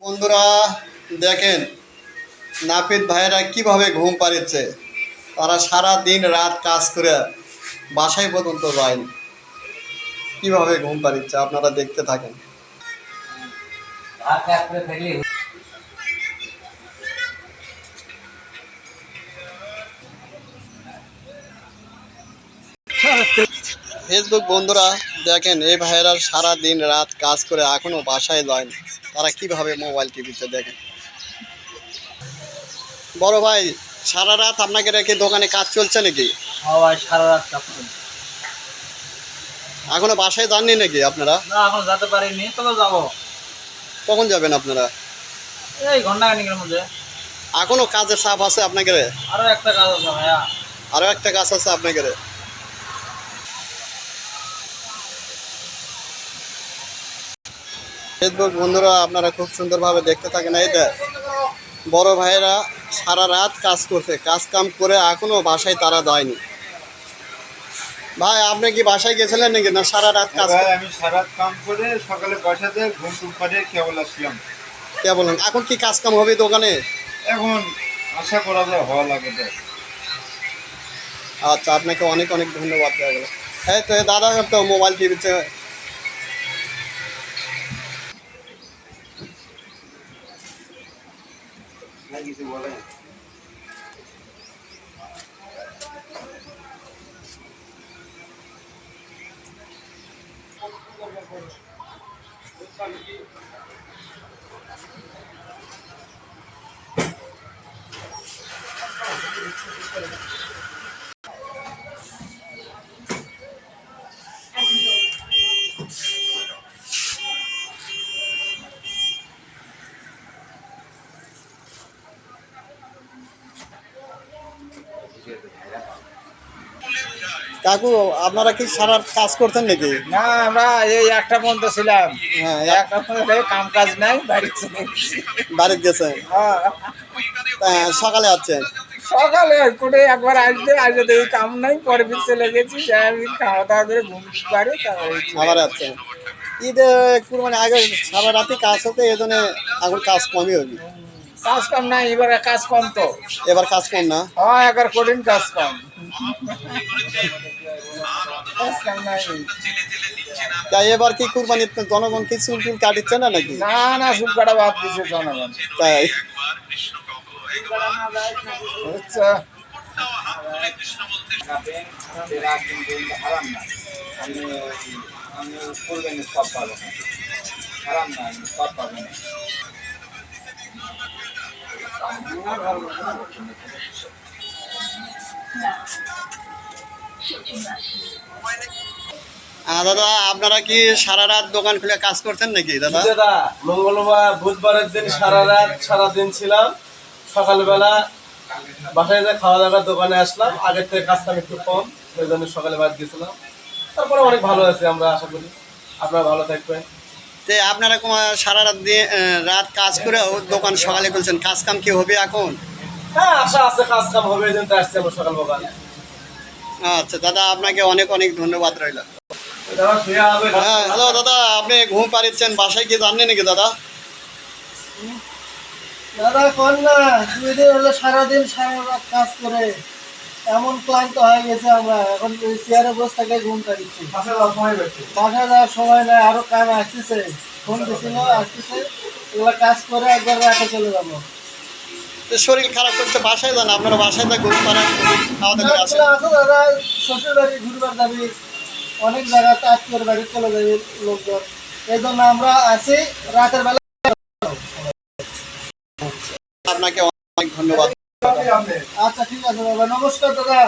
বন্ধুরা দেখেন নাপিত ভাইয়েরা কিভাবে ঘুম পাড়িচ্ছে। তারা সারা দিন রাত কাজ করে বাসায় পর্যন্ত যায়নি, কিভাবে ঘুম পাড়িচ্ছে আপনারা দেখতে থাকেন। ফেসবুক বন্ধুরা দেখেন এই ভাইয়েরা সারা দিন রাত কাজ করে এখনো বাসায় যায়নি, তারা কিভাবে মোবাইল টিভিতে দেখেন। বড় ভাই, সারা রাত আপনাকে রেখে দোকানে কাজ চলছে নাকি? সারা রাত কাজ করছি। এখনো বাসায় যাননি নাকি আপনারা? না, এখন যেতে পারিনি, তবে যাবো। কখন যাবেন আপনারা? এই ঘন্টাখানেকের মধ্যে। এখনো কাজের চাপ আছে আপনাকে? আরো একটা কাজ আছে ভাইয়া। আরো একটা কাজ আছে আপনাকে। ফেসবুক বন্ধুরা আপনারা খুব সুন্দরভাবে দেখতে থাকেন। এই দেখ বড় ভাইয়েরা সারা রাত কাজ করছে, কাজ কাম করে এখনো বাসায় তারা যায়নি। ভাই আপনি কি বাসায় গেছিলেন নাকি না সারা রাত কাজ? আমি সারা রাত কাম করে সকালে বাসাতে ঘুম টুম পাড়িয়ে কেবল আসলাম। কে বলেন এখন কি কাজ কাম হবে দোকানে? এখন আশা করা যায় হওয়া লাগে তো। আচ্ছা, আপনাকে অনেক অনেক ধন্যবাদ দেওয়া গেল। এই তো দাদা তো মোবাইল টিভিতে। কিছু বলে কাকু আপনারা কি সারা রাত কাজ করতেন নাকি? না, আমরা এই একটা পর্যন্ত ছিলাম। হ্যাঁ, একটা পর্যন্ত কাম কাজ নাই, বাড়ি চলে গেছি। বাড়িতে গেছেন? হ্যাঁ, হ্যাঁ, সকালে আসছেন? সকালে করে একবার আসবে, আসবে দেখি কাম নাই, পরে দিন চলে গেছি। আমি খাওয়া দাওয়া করে ঘুম পারে আবার আসছেন? ঈদে কুরবানি আগে সারা রাতে কাজ হতে, এই জন্য এখন কাজ কমই হবে। কাজ কম নাই, এবার কাজ কম তো। এবার কাজ কম না? হ্যাঁ, একবার কঠিন কাজ কম। কাজ কম নাই। তাই এবার কি কুরবানির জনগণ কি চুল টুল কাটিচ্ছে না নাকি? না না, চুল কাটা বাদ দিছে জনগণ। তাই আচ্ছা, দাদা আপনারা কি সারা রাত দোকান খুলে কাজ করতেন নাকি দাদা? দাদা মঙ্গলবার বুধবারের দিন সারা রাত সারাদিন ছিলাম। সকালবেলা বাসায় যে খাওয়া দাওয়ার দোকানে আসলাম, আগের থেকে কাজটা একটু কম, ওই জন্য সকালে বাদ গেছিলাম। তারপরে অনেক ভালো আছে, আমরা আশা করি আপনারা ভালো থাকবেন। তো আপনারা সারা রাত দিয়ে রাত কাজ করেও দোকান সকালে খুলছেন, কাজ কাম কি হবে এখন? হ্যাঁ, আশা আছে কাজ কাম হবে, এই জন্য তো আসছি আমরা সকালবেলা। আচ্ছা দাদা, আপনাকে অনেক অনেক ধন্যবাদ রইল। হ্যাঁ, হ্যাঁ হ্যালো দাদা, আপনি ঘুম পাড়িচ্ছেন, বাসায় কি জাননি নাকি দাদা? দাদা কর না, তুই হলো সারাদিন সারা রাত কাজ করে এমন ক্লান্ত হয়ে গেছে আমরা, এখন চেয়ারে বসে থেকে ঘুম পাড়িচ্ছি। বাসায় যাওয়ার সময় নাই, আরো কাম আসতেছে, ফোন দিছিল আসতেছে, এগুলো কাজ করে একবার রাতে চলে যাবো। তো শরীর খারাপ করছে, বাসায় যান, আপনারা বাসায় তা ঘুম পাড়ান, খাওয়া দাওয়া করে আসেন। আছে দাদা, শ্বশুর বাড়ি ঘুরবার যাবি, অনেক জায়গাতে আত্মীয়র বাড়ি চলে যাবে লোকজন, এই জন্য আমরা আসি রাতের বেলা। আপনাকে অনেক ধন্যবাদ। আচ্ছা ঠিক আছে দাদা, নমস্কার দাদা।